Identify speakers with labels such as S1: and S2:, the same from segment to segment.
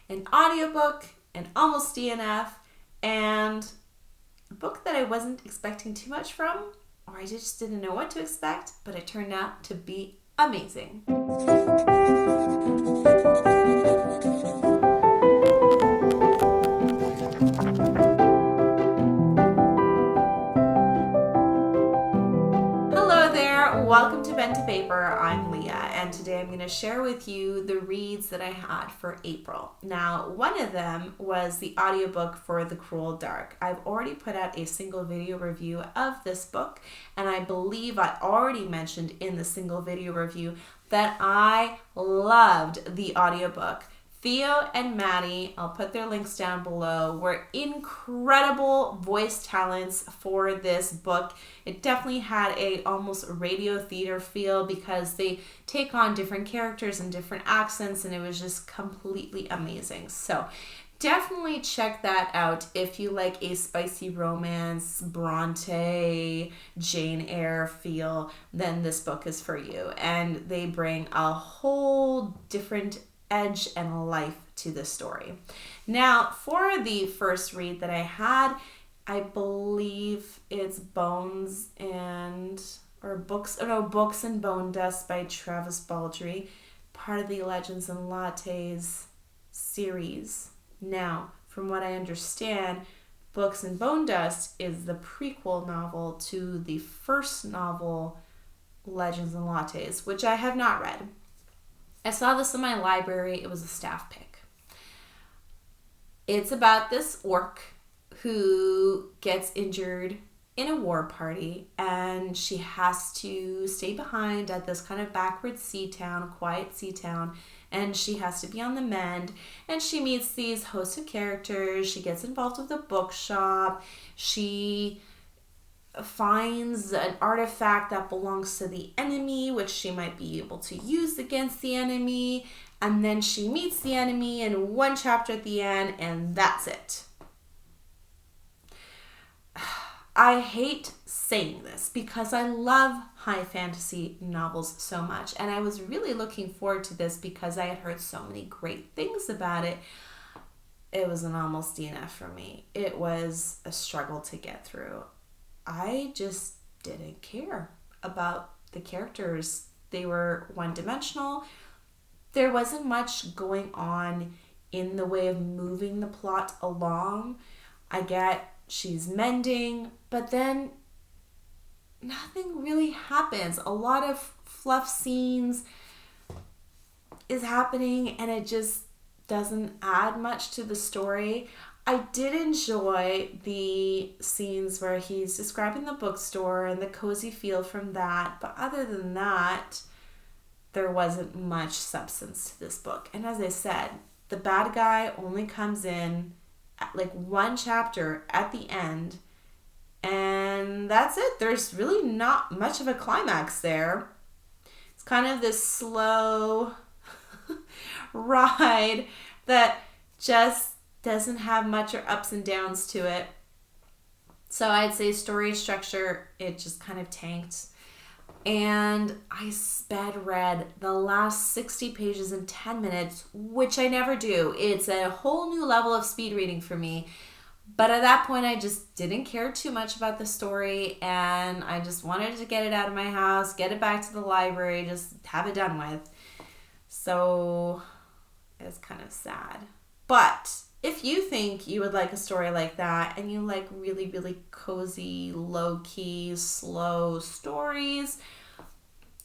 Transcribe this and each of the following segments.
S1: an audiobook, an almost DNF, and a book that I wasn't expecting too much from, or I just didn't know what to expect, but it turned out to be amazing. Hello there, welcome to Pen to Paper. I'm Leah, and today I'm going to share with you the reads that I had for April. Now, one of them was the audiobook for The Cruel Dark. I've already put out a single video review of this book, and I believe I already mentioned in the single video review that I loved the audiobook. Theo and Maddie, I'll put their links down below, were incredible voice talents for this book. It definitely had a almost radio theater feel because they take on different characters and different accents, and it was just completely amazing. So definitely check that out if you like a spicy romance, Bronte, Jane Eyre feel, then this book is for you. And they bring a whole different edge and life to the story. Now, for the first read that I had, I believe it's Books and Bone Dust by Travis Baldree, part of the Legends and Lattes series. Now, from what I understand, Books and Bone Dust is the prequel novel to the first novel, Legends and Lattes, which I have not read. I saw this in my library. It was a staff pick. It's about this orc who gets injured in a war party, and she has to stay behind at this kind of backward sea town, a quiet sea town, and she has to be on the mend, and she meets these host of characters. She gets involved with a bookshop. She finds an artifact that belongs to the enemy, which she might be able to use against the enemy, and then she meets the enemy in one chapter at the end, and that's it. I hate saying this because I love high fantasy novels so much, and I was really looking forward to this because I had heard so many great things about it. It was an almost DNF for me. It was a struggle to get through. I just didn't care about the characters. They were one-dimensional. There wasn't much going on in the way of moving the plot along. I get she's mending, but then nothing really happens. A lot of fluff scenes is happening, and it just doesn't add much to the story. I did enjoy the scenes where he's describing the bookstore and the cozy feel from that, but other than that, there wasn't much substance to this book. And as I said, the bad guy only comes in at like one chapter at the end, and that's it. There's really not much of a climax there. It's kind of this slow ride that just doesn't have much or ups and downs to it. So I'd say story structure, it just kind of tanked. And I sped read the last 60 pages in 10 minutes, which I never do. It's a whole new level of speed reading for me. But at that point, I just didn't care too much about the story, and I just wanted to get it out of my house, get it back to the library, just have it done with. So it's kind of sad. But if you think you would like a story like that, and you like really, really cozy, low-key, slow stories,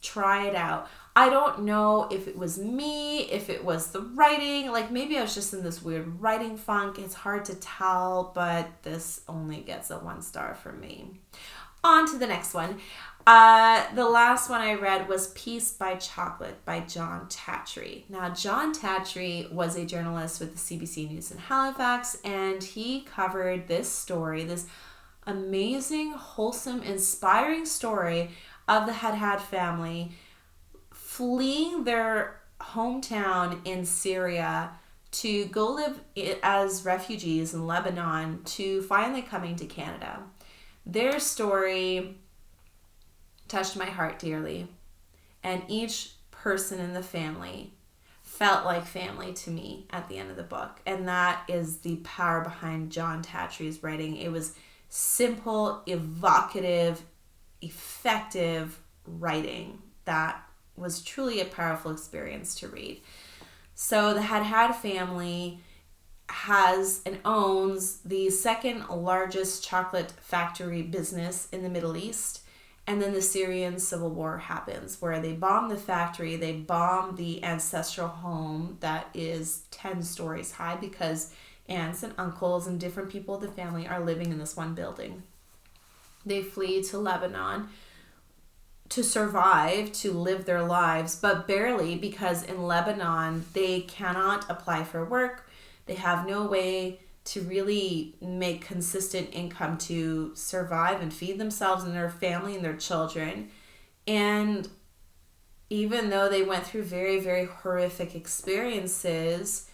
S1: try it out. I don't know if it was me, if it was the writing, like maybe I was just in this weird writing funk. It's hard to tell, but this only gets a 1 star from me. On to the next one. The last one I read was Peace by Chocolate by John Tatry. Now, John Tatry was a journalist with the CBC News in Halifax, and he covered this story, this amazing, wholesome, inspiring story of the Haddad family fleeing their hometown in Syria to go live as refugees in Lebanon to finally coming to Canada. Their story touched my heart dearly, and each person in the family felt like family to me at the end of the book. And that is the power behind John Tatry's writing. It was simple, evocative, effective writing that was truly a powerful experience to read. So the Had family has and owns the second largest chocolate factory business in the Middle East. And then the Syrian civil war happens, where they bomb the factory, they bomb the ancestral home that is 10 stories high, because aunts and uncles and different people of the family are living in this one building. They flee to Lebanon to survive, to live their lives, but barely, because in Lebanon they cannot apply for work. They have no way to really make consistent income to survive and feed themselves and their family and their children. And even though they went through very, very horrific experiences,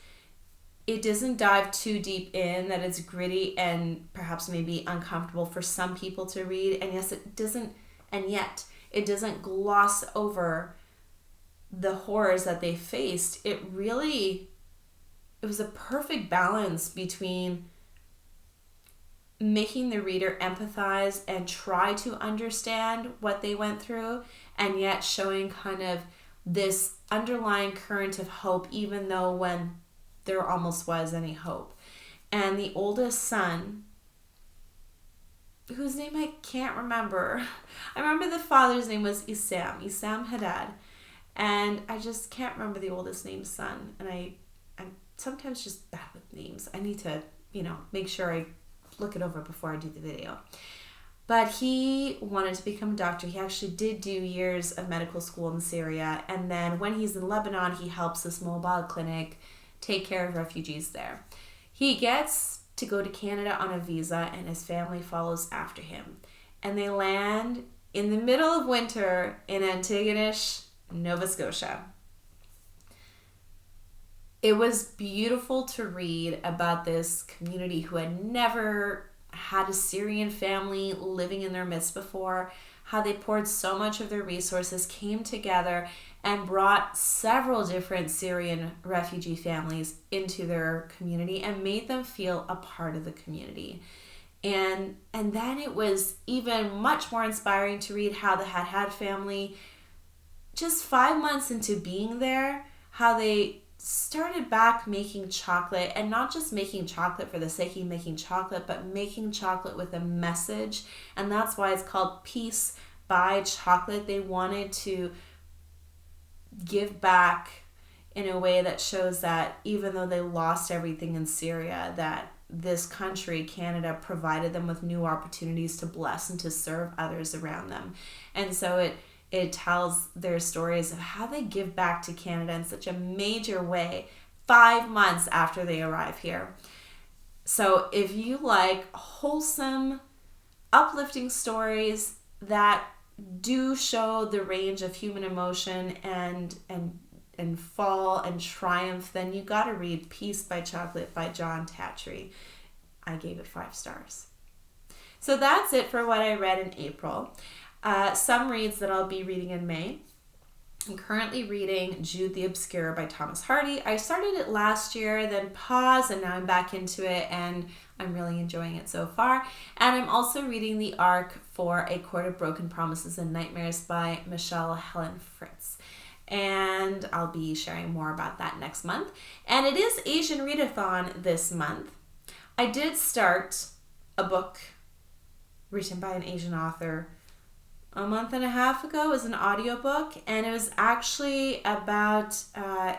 S1: it doesn't dive too deep in that it's gritty and perhaps maybe uncomfortable for some people to read. And yes, it doesn't, and yet it doesn't gloss over the horrors that they faced. It was a perfect balance between making the reader empathize and try to understand what they went through, and yet showing kind of this underlying current of hope, even though when there almost was any hope. And the oldest son, whose name I can't remember. I remember the father's name was Issam Haddad. And I just can't remember the oldest named son. And I'm sometimes just bad with names. I need to, make sure I look it over before I do the video. But he wanted to become a doctor. He actually did do years of medical school in Syria. And then when he's in Lebanon, he helps this mobile clinic take care of refugees there. He gets to go to Canada on a visa, and his family follows after him. And they land in the middle of winter in Antigonish, Nova Scotia. It was beautiful to read about this community who had never had a Syrian family living in their midst before, how they poured so much of their resources, came together, and brought several different Syrian refugee families into their community and made them feel a part of the community. And then it was even much more inspiring to read how the Had family, just 5 months into being there, how they started back making chocolate, and not just making chocolate for the sake of making chocolate, but making chocolate with a message. And that's why it's called Peace by Chocolate. They wanted to give back in a way that shows that even though they lost everything in Syria, that this country, Canada, provided them with new opportunities to bless and to serve others around them. And so it tells their stories of how they give back to Canada in such a major way 5 months after they arrive here. So if you like wholesome, uplifting stories that do show the range of human emotion and fall and triumph, then you got to read Peace by Chocolate by John Tatry. I gave it 5 stars. So that's it for what I read in April. Some reads that I'll be reading in May. I'm currently reading Jude the Obscure by Thomas Hardy. I started it last year, then paused, and now I'm back into it, and I'm really enjoying it so far. And I'm also reading The Ark for A Court of Broken Promises and Nightmares by Michelle Helen Fritz. And I'll be sharing more about that next month. And it is Asian Readathon this month. I did start a book written by an Asian author a month and a half ago. It was an audiobook, and it was actually about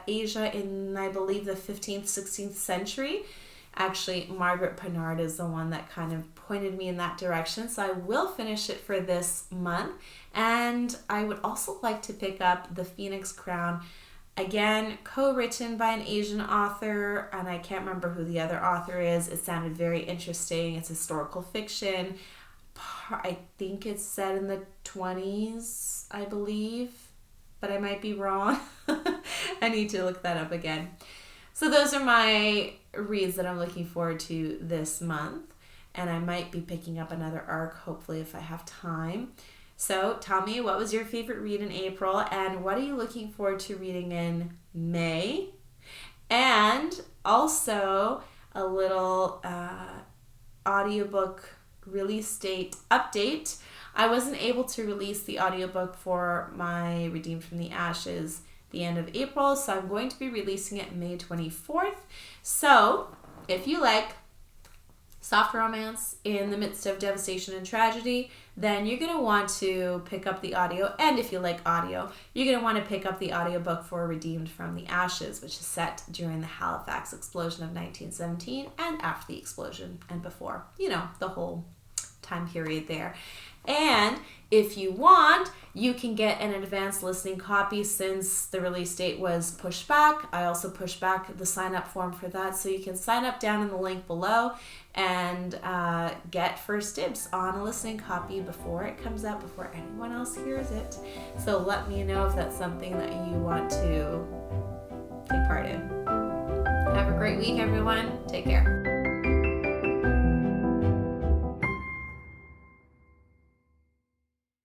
S1: Asia in, I believe, the 15th, 16th century. Actually, Margaret Pennard is the one that kind of pointed me in that direction, so I will finish it for this month. And I would also like to pick up The Phoenix Crown, again, co-written by an Asian author, and I can't remember who the other author is. It sounded very interesting. It's historical fiction. I think it's set in the 20s, I believe, but I might be wrong. I need to look that up again. So those are my reads that I'm looking forward to this month, and I might be picking up another arc, hopefully, if I have time. So tell me, what was your favorite read in April, and what are you looking forward to reading in May? And also a little audiobook release date update. I wasn't able to release the audiobook for my Redeemed from the Ashes the end of April, so I'm going to be releasing it May 24th. So if you like soft romance in the midst of devastation and tragedy, then you're going to want to pick up the audio. And if you like audio, you're going to want to pick up the audiobook for Redeemed from the Ashes, which is set during the Halifax explosion of 1917 and after the explosion and before, the whole time period there. And if you want, you can get an advanced listening copy since the release date was pushed back. I also pushed back the sign up form for that, so you can sign up down in the link below and get first dibs on a listening copy before it comes out, before anyone else hears it. So let me know if that's something that you want to take part in. Have a great week, everyone. Take care.